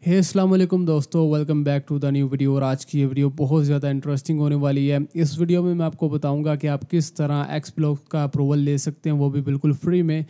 हे अस्सलाम वालेकुम दोस्तों, welcome back to the new video. और आज की ये वीडियो बहुत ज़्यादा इंटरेस्टिंग होने वाली है। इस वीडियो में मैं आपको बताऊंगा कि आप किस तरह एक्स ब्लॉक का अप्रूवल ले सकते हैं, वो भी बिल्कुल फ्री में।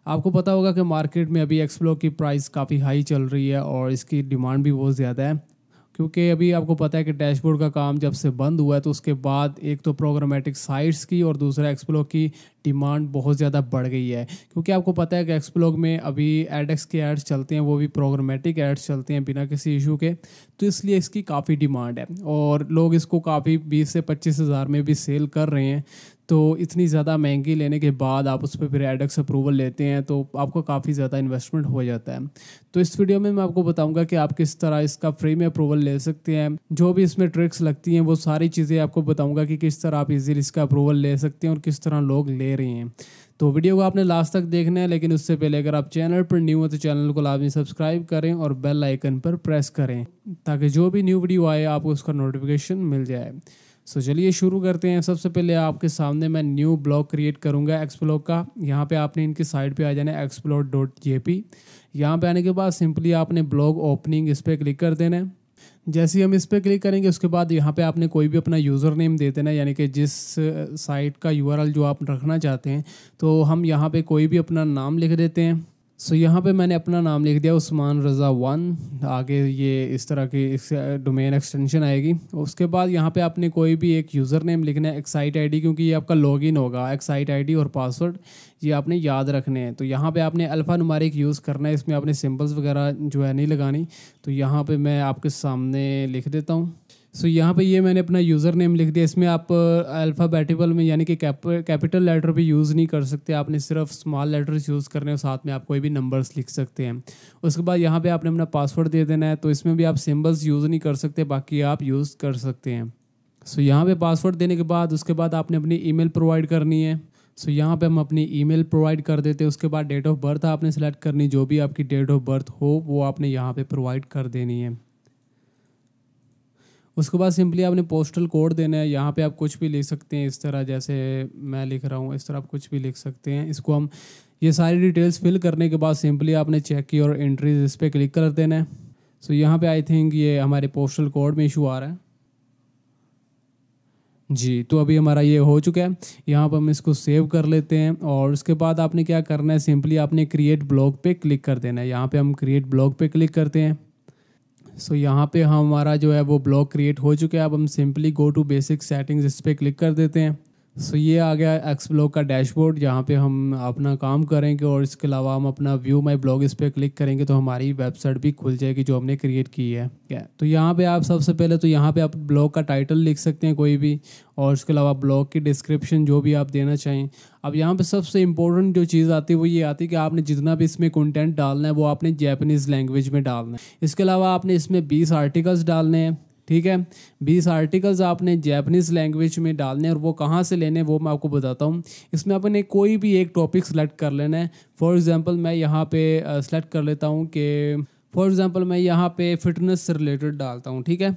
आपको पता होगा कि मार्केट में अभी एक्स ब्लॉक की प्राइस काफ़ी हाई चल रही है और इसकी डिमांड भी बहुत ज़्यादा है, क्योंकि अभी आपको पता है कि डैशबोर्ड का काम जब से बंद हुआ है तो उसके बाद एक तो प्रोग्रामेटिक साइट्स की और दूसरा एक्स ब्लॉक की डिमांड बहुत ज़्यादा बढ़ गई है। क्योंकि आपको पता है कि एक्स ब्लॉक में अभी एडएक्स के एड्स चलते हैं, वो भी प्रोग्रामेटिक एड्स चलते हैं बिना किसी इशू के, तो इसलिए इसकी काफ़ी डिमांड है और लोग इसको काफ़ी 20 से 25 हज़ार में भी सेल कर रहे हैं। तो इतनी ज़्यादा महंगी लेने के बाद आप उस पर फिर एडएक्स अप्रूवल लेते हैं तो आपको काफ़ी ज़्यादा इन्वेस्टमेंट हो जाता है। तो इस वीडियो में मैं आपको बताऊंगा कि आप किस तरह इसका फ्री में अप्रूवल ले सकते हैं। जो भी इसमें ट्रिक्स लगती हैं वो सारी चीज़ें आपको बताऊंगा कि किस तरह आप इजीली इसका अप्रूवल ले सकते हैं और किस तरह लोग ले रहे हैं। तो वीडियो को आपने लास्ट तक देखना है, लेकिन उससे पहले अगर आप चैनल पर न्यू हो तो चैनल को लाजमी सब्सक्राइब करें और बेल आइकन पर प्रेस करें ताकि जो भी न्यू वीडियो आए आपको उसका नोटिफिकेशन मिल जाए। सो चलिए शुरू करते हैं। सबसे पहले आपके सामने मैं न्यू ब्लॉग क्रिएट करूंगा एक्स ब्लॉक का। यहाँ पे आपने इनकी साइट पे आ जाना है xblog.jp। यहाँ पे आने के बाद सिंपली आपने ब्लॉग ओपनिंग इस पर क्लिक कर देना है। जैसे ही हम इस पर क्लिक करेंगे उसके बाद यहाँ पे आपने कोई भी अपना यूज़र नेम दे देना है, यानी कि जिस साइट का यूआरएल जो आप रखना चाहते हैं। तो हम यहाँ पे कोई भी अपना नाम लिख देते हैं। सो यहाँ पे मैंने अपना नाम लिख दिया उस्मान रज़ा 1। आगे ये इस तरह की डोमेन एक्सटेंशन आएगी। उसके बाद यहाँ पे आपने कोई भी एक यूज़र नेम लिखना है, एक्साइट आईडी, क्योंकि ये आपका लॉगिन होगा। एक्साइट आईडी और पासवर्ड ये आपने याद रखने हैं। तो यहाँ पे आपने अल्फ़ा नुमारिक यूज़ करना है, इसमें आपने सिंबल्स वगैरह जो है नहीं लगानी। तो यहाँ पे मैं आपके सामने लिख देता हूँ। सो यहाँ पे ये मैंने अपना यूज़र नेम लिख दिया। इसमें आप अल्फ़ाबेटिकल में यानी कि कैपिटल लेटर भी यूज़ नहीं कर सकते, आपने सिर्फ स्मॉल लेटर्स यूज़ करने और साथ में आप कोई भी नंबर्स लिख सकते हैं। उसके बाद यहाँ पे आपने अपना पासवर्ड दे देना है। तो इसमें भी आप सिंबल्स यूज़ नहीं कर सकते, बाकी आप यूज़ कर सकते हैं। सो यहाँ पे पासवर्ड देने के बाद उसके बाद आपने अपनी ईमेल प्रोवाइड करनी है। सो यहाँ पे हम अपनी ईमेल प्रोवाइड कर देते हैं। उसके बाद डेट ऑफ बर्थ आपने सेलेक्ट करनी, जो भी आपकी डेट ऑफ बर्थ हो वो आपने यहाँ पे प्रोवाइड कर देनी है। उसके बाद सिंपली आपने पोस्टल कोड देना है। यहाँ पे आप कुछ भी लिख सकते हैं, इस तरह जैसे मैं लिख रहा हूँ इस तरह आप कुछ भी लिख सकते हैं। इसको हम ये सारी डिटेल्स फिल करने के बाद सिंपली आपने चेक की और एंट्रीज इस पर क्लिक कर देना है। सो यहाँ पे आई थिंक ये हमारे पोस्टल कोड में इशू आ रहा है जी। तो अभी हमारा ये हो चुका है। यहाँ पर हम इसको सेव कर लेते हैं और उसके बाद आपने क्या करना है, सिंपली आपने क्रिएट ब्लॉग पे क्लिक कर देना है। यहाँ पे हम क्रिएट ब्लॉग पे क्लिक करते हैं। सो यहाँ पे हमारा जो है वो ब्लॉग क्रिएट हो चुका है। अब हम simply go to basic settings इस पर क्लिक कर देते हैं। सो ये आ गया एक्स ब्लॉग का डैशबोर्ड, जहाँ पे हम अपना काम करेंगे और इसके अलावा हम अपना व्यू माई ब्लॉग इस पर क्लिक करेंगे तो हमारी वेबसाइट भी खुल जाएगी जो हमने क्रिएट की है। क्या तो यहाँ पे आप सबसे पहले तो यहाँ पे आप ब्लॉग का टाइटल लिख सकते हैं कोई भी, और उसके अलावा ब्लॉग की डिस्क्रिप्शन जो भी आप देना चाहें। अब यहाँ पे सबसे इम्पोर्टेंट जो चीज़ आती है वो ये आती है कि आपने जितना भी इसमें कंटेंट डालना है वो आपने जैपनीज़ लैंग्वेज में डालना है। इसके अलावा आपने इसमें 20 आर्टिकल्स डालने हैं, ठीक है। 20 आर्टिकल्स आपने जैपनीज़ लैंग्वेज में डालने हैं और वो कहाँ से लेने हैं वो मैं आपको बताता हूँ। इसमें आपने कोई भी एक टॉपिक सेलेक्ट कर लेना है। फॉर एग्जांपल मैं यहाँ पे सेलेक्ट कर लेता हूँ कि फॉर एग्जांपल मैं यहाँ पे फिटनेस से रिलेटेड डालता हूँ, ठीक है।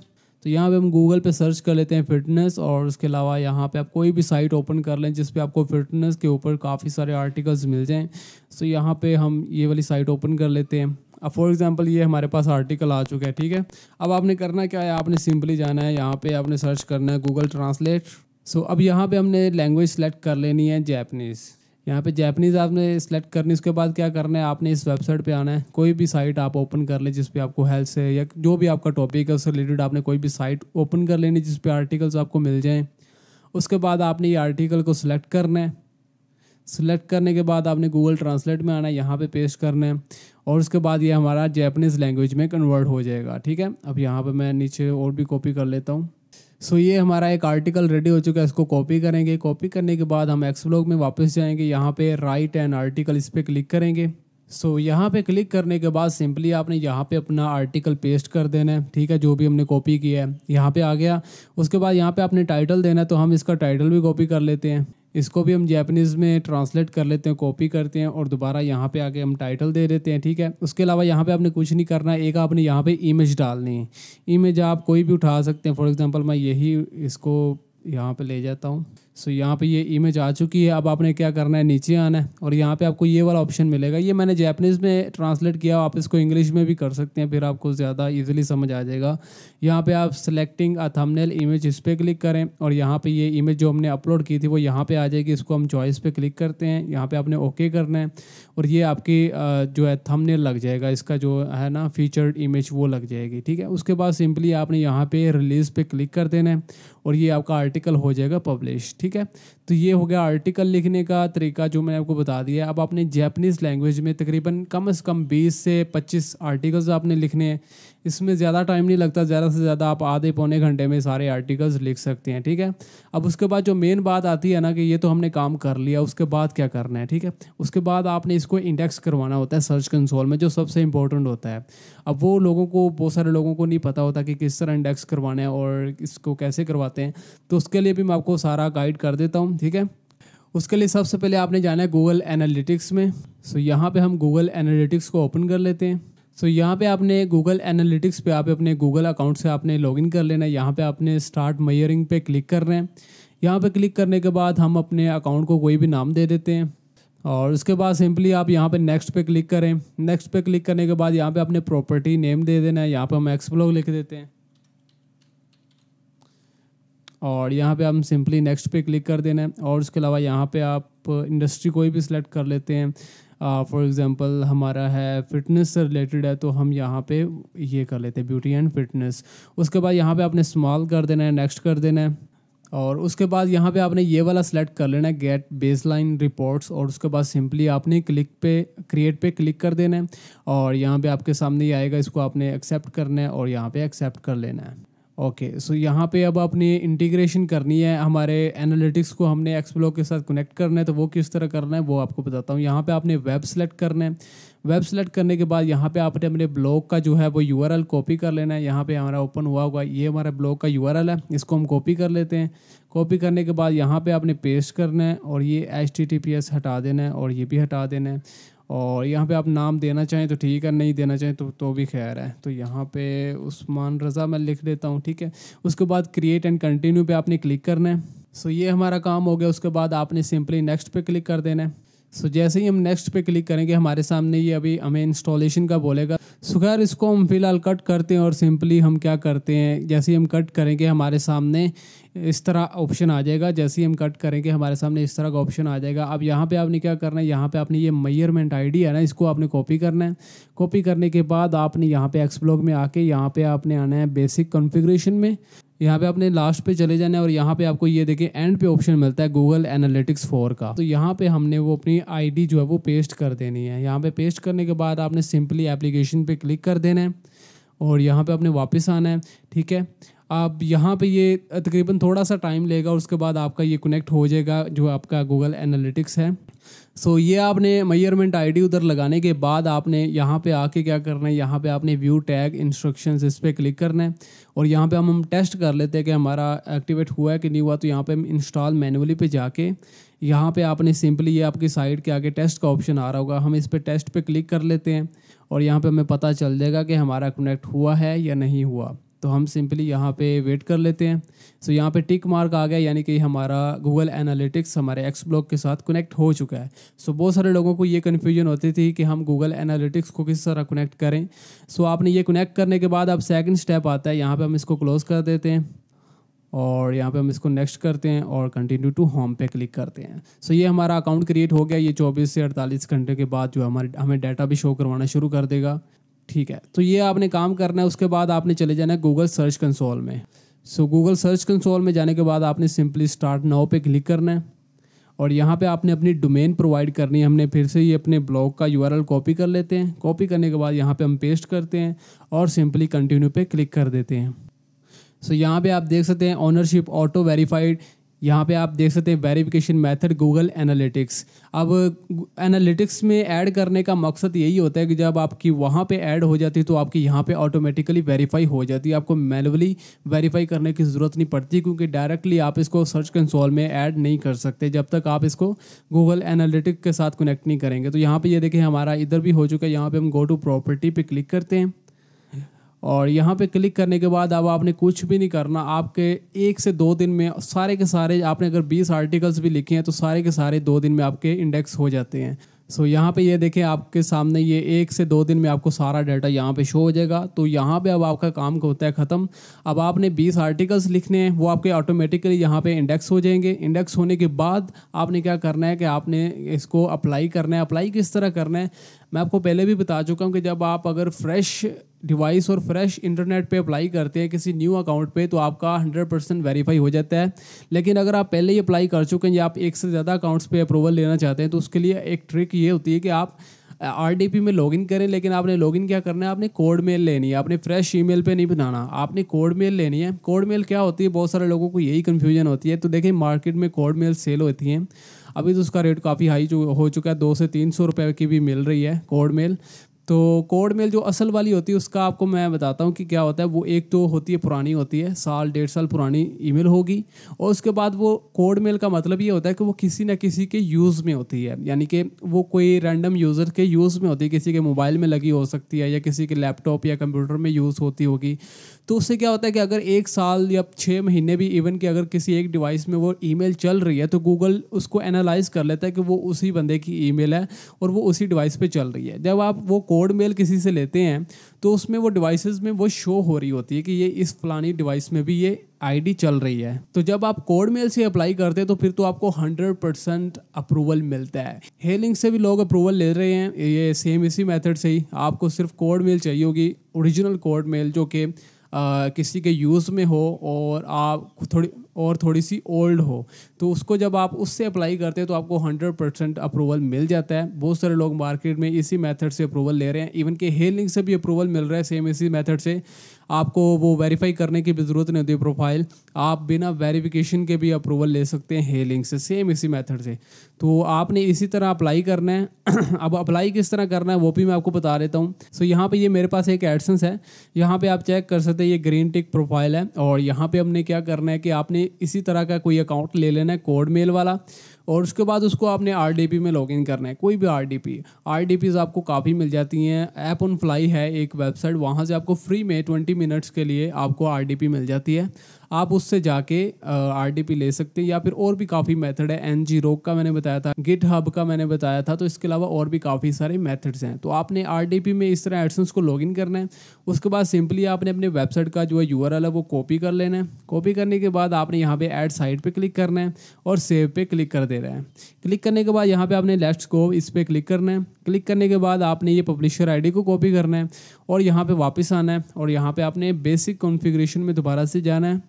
तो यहाँ पे हम गूगल पे सर्च कर लेते हैं फिटनेस, और उसके अलावा यहाँ पे आप कोई भी साइट ओपन कर लें जिस पे आपको फिटनेस के ऊपर काफ़ी सारे आर्टिकल्स मिल जाएँ। सो यहाँ पे हम ये वाली साइट ओपन कर लेते हैं। अब फॉर एग्जांपल ये हमारे पास आर्टिकल आ चुका है, ठीक है। अब आपने करना क्या है, आपने सिंपली जाना है यहाँ पे आपने सर्च करना है गूगल ट्रांसलेट। सो अब यहाँ पे हमने लैंग्वेज सेलेक्ट कर लेनी है जैपनीज़। यहाँ पे जैपनीज़ आपने सेलेक्ट करनी, उसके बाद क्या करना है, आपने इस वेबसाइट पे आना है। कोई भी साइट आप ओपन कर लें जिस पे आपको हेल्थ से या जो भी आपका टॉपिक है उससे रिलेटेड आपने कोई भी साइट ओपन कर लेनी जिस पे आर्टिकल्स आपको मिल जाएँ। उसके बाद आपने ये आर्टिकल को सिलेक्ट करना है। सिलेक्ट करने के बाद आपने गूगल ट्रांसलेट में आना है, यहाँ पे पेस्ट करना है और उसके बाद ये हमारा जैपनीज़ लैंग्वेज में कन्वर्ट हो जाएगा, ठीक है। अब यहाँ पे मैं नीचे और भी कॉपी कर लेता हूँ। सो ये हमारा एक आर्टिकल रेडी हो चुका है, इसको कॉपी करेंगे। कॉपी करने के बाद हम एक्स ब्लॉग में वापस जाएंगे, यहाँ पे राइट एन आर्टिकल इस पर क्लिक करेंगे। सो यहाँ पे क्लिक करने के बाद सिंपली आपने यहाँ पे अपना आर्टिकल पेस्ट कर देना है, ठीक है, जो भी हमने कॉपी किया है यहाँ पे आ गया। उसके बाद यहाँ पे आपने टाइटल देना है, तो हम इसका टाइटल भी कॉपी कर लेते हैं। इसको भी हम जैपनीज़ में ट्रांसलेट कर लेते हैं, कॉपी करते हैं और दोबारा यहाँ पे आके हम टाइटल दे देते हैं, ठीक है। उसके अलावा यहाँ पे आपने कुछ नहीं करना है, एक आपने यहाँ पे इमेज डालनी है। इमेज आप कोई भी उठा सकते हैं, फॉर एग्जांपल मैं यही इसको यहाँ पे ले जाता हूँ। सो यहाँ पे ये इमेज आ चुकी है। अब आपने क्या करना है, नीचे आना है और यहाँ पे आपको ये वाला ऑप्शन मिलेगा। ये मैंने जैपनीज़ में ट्रांसलेट किया, आप इसको इंग्लिश में भी कर सकते हैं, फिर आपको ज़्यादा इजीली समझ आ जाएगा। यहाँ पे आप सेलेक्टिंग अ थंबनेल इमेज, इस पर क्लिक करें और यहाँ पे ये इमेज जो हमने अपलोड की थी वो यहाँ पे आ जाएगी। इसको हम चॉइस पे क्लिक करते हैं, यहाँ पे आपने ओके करना है और ये आपकी जो है थंबनेल लग जाएगा, इसका जो है ना फीचर्ड इमेज वो लग जाएगी। ठीक है, उसके बाद सिंपली आपने यहाँ पे रिलीज़ पे क्लिक कर देना है और ये आपका आर्टिकल हो जाएगा पब्लिश। ठीक है, तो ये हो गया आर्टिकल लिखने का तरीका जो मैंने आपको बता दिया। अब आपने जैपनीज़ लैंग्वेज में तकरीबन कम से कम 20 से 25 आर्टिकल्स आपने लिखने हैं। इसमें ज़्यादा टाइम नहीं लगता, ज़्यादा से ज़्यादा आप आधे पौने घंटे में सारे आर्टिकल्स लिख सकते हैं। ठीक है, अब उसके बाद जो मेन बात आती है ना कि ये तो हमने काम कर लिया, उसके बाद क्या करना है। ठीक है, उसके बाद आपने इसको इंडेक्स करवाना होता है सर्च कंसोल में, जो सबसे इंपॉर्टेंट होता है। अब वो लोगों को, बहुत सारे लोगों को नहीं पता होता कि किस तरह इंडेक्स करवाना है और इसको कैसे करवाते हैं, तो उसके लिए भी मैं आपको सारा गाइड कर देता हूँ। ठीक है, उसके लिए सबसे पहले आपने जाना है गूगल एनालिटिक्स में। सो यहाँ पे हम गूगल एनालिटिक्स को ओपन कर लेते हैं। सो यहाँ पे आपने गूगल एनालिटिक्स पे आप अपने गूगल अकाउंट से आपने लॉगिन कर लेना है। यहाँ पे आपने स्टार्ट मेजरिंग पे क्लिक कर रहे हैं। यहाँ पे क्लिक करने के बाद हम अपने अकाउंट को कोई भी नाम दे देते हैं और उसके बाद सिंपली आप यहाँ पे नेक्स्ट पे क्लिक करें। नेक्स्ट पे क्लिक करने के बाद यहाँ पे अपने प्रॉपर्टी नेम दे देना है। यहाँ पे हम एक्सब्लॉग लिख देते हैं और यहाँ पे हम सिंपली नेक्स्ट पे क्लिक कर देना है। और उसके अलावा यहाँ पे आप इंडस्ट्री कोई भी सिलेक्ट कर लेते हैं। फॉर एग्जांपल हमारा है फिटनेस से रिलेटेड है, तो हम यहाँ पे ये कर लेते हैं ब्यूटी एंड फिटनेस। उसके बाद यहाँ पे आपने स्मॉल कर देना है, नेक्स्ट कर देना है और उसके बाद यहाँ पे आपने ये वाला सेलेक्ट कर लेना है गेट बेसलाइन रिपोर्ट्स और उसके बाद सिंपली आपने क्रिएट पे क्लिक कर देना है और यहाँ पे आपके सामने ये आएगा, इसको आपने एक्सेप्ट करना है और यहाँ पे एक्सेप्ट कर लेना है। ओके, सो यहाँ पे अब अपनी इंटीग्रेशन करनी है, हमारे एनालिटिक्स को हमने एक्सब्लॉग के साथ कनेक्ट करना है, तो वो किस तरह करना है वो आपको बताता हूँ। यहाँ पे आपने वेब सेलेक्ट करना है। वेब सेलेक्ट करने के बाद यहाँ पे आपने अपने ब्लॉग का जो है वो यूआरएल कॉपी कर लेना है। यहाँ पे हमारा ओपन हुआ होगा, ये हमारा ब्लॉग का यूआरएल है, इसको हम कॉपी कर लेते हैं। कॉपी करने के बाद यहाँ पे आपने पेस्ट करना है और ये HTTPS हटा देना है और ये भी हटा देना है और यहाँ पे आप नाम देना चाहें तो ठीक है, नहीं देना चाहें तो भी खैर है। तो यहाँ पे उस्मान रज़ा मैं लिख देता हूँ। ठीक है, उसके बाद क्रिएट एंड कंटिन्यू पे आपने क्लिक करना है। सो ये हमारा काम हो गया। उसके बाद आपने सिंपली नेक्स्ट पे क्लिक कर देना है। सो जैसे ही हम नेक्स्ट पे क्लिक करेंगे हमारे सामने ये अभी हमें इंस्टॉलेशन का बोलेगा। सो खैर इसको हम फिलहाल कट करते हैं और सिंपली हम क्या करते हैं, जैसे ही हम कट करेंगे हमारे सामने इस तरह ऑप्शन आ जाएगा। जैसे ही हम कट करेंगे हमारे सामने इस तरह का ऑप्शन आ जाएगा। अब यहाँ पे आपने क्या करना है, यहाँ पे आपने ये मेजरमेंट आईडी है ना, इसको आपने कॉपी करना है। कॉपी करने के बाद आपने यहाँ पे एक्सब्लॉग में आके यहाँ पे आपने आना है बेसिक कॉन्फ़िगरेशन में। यहाँ पे आपने लास्ट पे चले जाना है और यहाँ पे आपको ये देखिए एंड पे ऑप्शन मिलता है गूगल एनालिटिक्स 4 का। तो यहाँ पे हमने वो अपनी आईडी जो है वो पेस्ट कर देनी है। यहाँ पे पेस्ट करने के बाद आपने सिंपली एप्लीकेशन पे क्लिक कर देना है और यहाँ पे आपने वापस आना है। ठीक है, अब यहाँ पे ये तकरीबन थोड़ा सा टाइम लेगा, उसके बाद आपका ये कनेक्ट हो जाएगा जो आपका गूगल एनालिटिक्स है। सो ये आपने मेजरमेंट आईडी उधर लगाने के बाद आपने यहाँ पे आके क्या करना है, यहाँ पे आपने व्यू टैग इंस्ट्रक्शंस इस पर क्लिक करना है और यहाँ पे हम टेस्ट कर लेते हैं कि हमारा एक्टिवेट हुआ है कि नहीं हुआ। तो यहाँ पे हम इंस्टॉल मैनुअली पे जाके यहाँ पे आपने सिंपली ये आपकी साइट के आगे टेस्ट का ऑप्शन आ रहा होगा, हम इस पर टेस्ट पे क्लिक कर लेते हैं और यहाँ पे हमें पता चल जाएगा कि हमारा कनेक्ट हुआ है या नहीं हुआ। तो हम सिंपली यहाँ पे वेट कर लेते हैं। सो यहाँ पे टिक मार्क आ गया, यानी कि हमारा गूगल एनालिटिक्स हमारे एक्सब्लॉग के साथ कनेक्ट हो चुका है। सो बहुत सारे लोगों को ये कन्फ्यूजन होती थी कि हम गूगल एनालिटिक्स को किस तरह कनेक्ट करें। सो आपने ये कनेक्ट करने के बाद अब सेकंड स्टेप आता है, यहाँ पे हम इसको क्लोज़ कर देते हैं और यहाँ पे हम इसको नेक्स्ट करते हैं और कंटिन्यू टू होम पे क्लिक करते हैं। सो ये हमारा अकाउंट क्रिएट हो गया। ये 24 से 48 घंटे के बाद जो हमें डाटा भी शो करवाना शुरू कर देगा। ठीक है, तो ये आपने काम करना है। उसके बाद आपने चले जाना है गूगल सर्च कंसोल में। सो गूगल सर्च कंसोल में जाने के बाद आपने सिंपली स्टार्ट नाउ पे क्लिक करना है और यहाँ पे आपने अपनी डोमेन प्रोवाइड करनी है। हमने फिर से ये अपने ब्लॉग का यूआरएल कॉपी कर लेते हैं। कॉपी करने के बाद यहाँ पे हम पेस्ट करते हैं और सिंपली कंटिन्यू पे क्लिक कर देते हैं। सो यहाँ पे आप देख सकते हैं ओनरशिप ऑटो वेरीफाइड, यहाँ पे आप देख सकते हैं वेरिफिकेशन मेथड गूगल एनालिटिक्स। अब एनालिटिक्स में ऐड करने का मकसद यही होता है कि जब आपकी वहाँ पे ऐड हो जाती है तो आपकी यहाँ पे ऑटोमेटिकली वेरीफाई हो जाती है। आपको मैनुअली वेरीफाई करने की ज़रूरत नहीं पड़ती, क्योंकि डायरेक्टली आप इसको सर्च कंसोल में ऐड नहीं कर सकते जब तक आप इसको गूगल एनालिटिक्स के साथ कनेक्ट नहीं करेंगे। तो यहाँ पर ये देखें हमारा इधर भी हो चुका है। यहाँ पर हम गो टू प्रॉपर्टी पे क्लिक करते हैं और यहाँ पे क्लिक करने के बाद अब आपने कुछ भी नहीं करना, आपके 1 से 2 दिन में सारे के सारे, आपने अगर 20 आर्टिकल्स भी लिखे हैं तो सारे के सारे 2 दिन में आपके इंडेक्स हो जाते हैं। सो यहाँ पे ये देखें आपके सामने, ये 1 से 2 दिन में आपको सारा डाटा यहाँ पे शो हो जाएगा। तो यहाँ पे अब आपका काम होता है ख़त्म। अब आपने 20 आर्टिकल्स लिखने हैं, वो आपके ऑटोमेटिकली यहाँ पे इंडेक्स हो जाएंगे। इंडेक्स होने के बाद आपने क्या करना है कि आपने इसको अप्लाई करना है। अप्लाई किस तरह करना है मैं आपको पहले भी बता चुका हूँ कि जब आप अगर फ्रेश डिवाइस और फ्रेश इंटरनेट पे अप्लाई करते हैं किसी न्यू अकाउंट पे तो आपका 100% वेरीफाई हो जाता है। लेकिन अगर आप पहले ही अप्लाई कर चुके हैं या आप एक से ज़्यादा अकाउंट्स पे अप्रूवल लेना चाहते हैं तो उसके लिए एक ट्रिक ये होती है कि आप RDP में लॉगिन करें। लेकिन आपने लॉगिन क्या करना है, आपने कोड मेल लेनी है। आपने फ्रेश ईमेल पे नहीं बनाना, आपने कोड मेल लेनी है। कोड मेल क्या होती है, बहुत सारे लोगों को यही कन्फ्यूजन होती है। तो देखिए मार्केट में कोड मेल सेल होती हैं, अभी तो उसका रेट काफ़ी हाई हो चुका है, 200 से 300 रुपये की भी मिल रही है कोड मेल। तो कोड मेल जो असल वाली होती है उसका आपको मैं बताता हूँ कि क्या होता है। वो एक तो होती है पुरानी होती है, 1.5 साल पुरानी ईमेल होगी। और उसके बाद वो कोड मेल का मतलब ये होता है कि वो किसी न किसी के यूज़ में होती है, यानी कि वो कोई रैंडम यूज़र के यूज़ में होती है, किसी के मोबाइल में लगी हो सकती है या किसी के लैपटॉप या कंप्यूटर में यूज़ होती होगी। तो उससे क्या होता है कि अगर 1 साल या 6 महीने भी इवन कि अगर किसी एक डिवाइस में वो ईमेल चल रही है तो गूगल उसको एनालाइज कर लेता है कि वो उसी बंदे की ईमेल है और वो उसी डिवाइस पे चल रही है। जब आप वो कोड मेल किसी से लेते हैं तो उसमें वो डिवाइसेस में वो शो हो रही होती है कि ये इस फलानी डिवाइस में भी ये आईडी चल रही है। तो जब आप कोड मेल से अप्लाई करते हैं तो फिर तो आपको 100% अप्रूवल मिलता है। हेलिंग से भी लोग अप्रूवल ले रहे हैं, ये सेम इसी मेथड से ही। आपको सिर्फ कोड मेल चाहिए होगी, ओरिजिनल कोड मेल जो कि किसी के यूज़ में हो और आप थोड़ी सी ओल्ड हो। तो उसको जब आप उससे अप्लाई करते हैं तो आपको 100% अप्रूवल मिल जाता है। बहुत सारे लोग मार्केट में इसी मेथड से अप्रूवल ले रहे हैं। इवन कि हेलिंग से भी अप्रूवल मिल रहा है सेम इसी मेथड से। आपको वो वेरीफाई करने की भी ज़रूरत नहीं होती प्रोफाइल, आप बिना वेरिफिकेशन के भी अप्रूवल ले सकते हैं हेलिंग से, सेम इसी मेथड से। तो आपने इसी तरह अप्लाई करना है। अब अप्लाई किस तरह करना है वो भी मैं आपको बता देता हूँ। सो यहाँ पे ये मेरे पास एक एडसेंस है, यहाँ पे आप चेक कर सकते हैं, ये ग्रीन टिक प्रोफाइल है। और यहाँ पे हमने क्या करना है कि आपने इसी तरह का कोई अकाउंट ले लेना है कोड मेल वाला, और उसके बाद उसको आपने RDP में लॉगिन करना है। कोई भी RDPs आपको काफ़ी मिल जाती हैं। ऐप ऑन फ्लाई है एक वेबसाइट, वहाँ से आपको फ्री में 20 मिनट्स के लिए आपको RDP मिल जाती है। आप उससे जाके RDP ले सकते हैं। या फिर और भी काफ़ी मेथड है, NGRock का मैंने बताया था, GitHub का मैंने बताया था। तो इसके अलावा और भी काफ़ी सारे मेथड्स हैं। तो आपने RDP में इस तरह एडसेंस को लॉगिन करना है। उसके बाद सिंपली आपने अपने वेबसाइट का जो URL है वो कॉपी कर लेना है। कॉपी करने के बाद आपने यहाँ पे ऐड साइट पे क्लिक करना है और सेव पे क्लिक कर दे रहा है। क्लिक करने के बाद यहाँ पे आपने लेट्स गो इस पर क्लिक करना है। क्लिक करने के बाद आपने ये पब्लिशर ID को कॉपी करना है और यहाँ पे वापस आना है और यहाँ पे आपने बेसिक कॉन्फ़िगरेशन में दोबारा से जाना है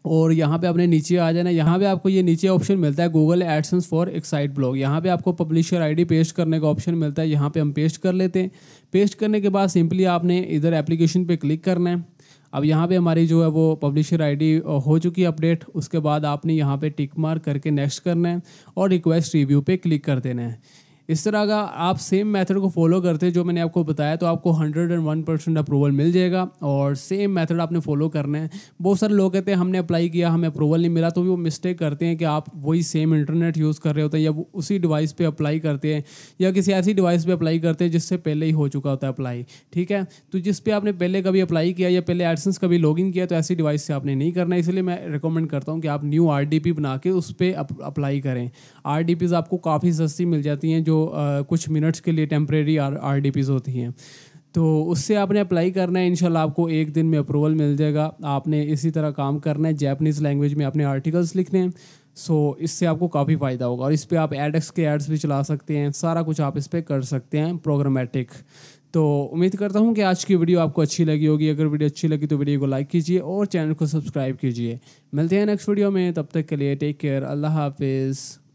और यहाँ पे आपने नीचे आ जाना है। यहाँ पे आपको ये नीचे ऑप्शन मिलता है Google AdSense for excite blog. यहाँ पे आपको पब्लिशर ID पेस्ट करने का ऑप्शन मिलता है, यहाँ पे हम पेस्ट कर लेते हैं। पेस्ट करने के बाद सिंपली आपने इधर एप्लीकेशन पे क्लिक करना है। अब यहाँ पे हमारी जो है वो पब्लिशर ID हो चुकी है अपडेट। उसके बाद आपने यहाँ पे टिक मार्क करके नेक्स्ट करना है और रिक्वेस्ट रिव्यू पे क्लिक कर देना है। इस तरह का आप सेम मेथड को फॉलो करते हैं जो मैंने आपको बताया तो आपको 101% अप्रूवल मिल जाएगा और सेम मेथड आपने फॉलो करना है। बहुत सारे लोग कहते हैं हमने अप्लाई किया हमें अप्रूवल नहीं मिला, तो वो मिस्टेक करते हैं कि आप वही सेम इंटरनेट यूज़ कर रहे होते हैं या वो उसी डिवाइस पे अप्लाई करते हैं या किसी ऐसी डिवाइस पे अप्लाई करते हैं जिससे पहले ही हो चुका होता है अप्लाई। ठीक है, तो जिस पे आपने पहले कभी अप्लाई किया या पहले एडसेंस कभी लॉगिन किया तो ऐसी डिवाइस से आपने नहीं करना। इसलिए मैं रिकमेंड करता हूँ कि आप न्यू RDP बना के उस पर अप्लाई करें। RDPs आपको काफ़ी सस्ती मिल जाती हैं जो कुछ मिनट्स के लिए टेम्परेरी RDPs होती हैं। तो उससे आपने अप्लाई करना है, इंशाल्लाह आपको 1 दिन में अप्रूवल मिल जाएगा। आपने इसी तरह काम करना है, जैपनीज़ लैंग्वेज में आपने आर्टिकल्स लिखने हैं। सो इससे आपको काफ़ी फ़ायदा होगा और इस पर आप एडएक्स के एड्स भी चला सकते हैं, सारा कुछ आप इस पर कर सकते हैं प्रोग्रामेटिक। तो उम्मीद करता हूँ कि आज की वीडियो आपको अच्छी लगी होगी। अगर वीडियो अच्छी लगी तो वीडियो को लाइक कीजिए और चैनल को सब्सक्राइब कीजिए। मिलते हैं नेक्स्ट वीडियो में, तब तक के लिए टेक केयर, अल्लाह हाफिज़।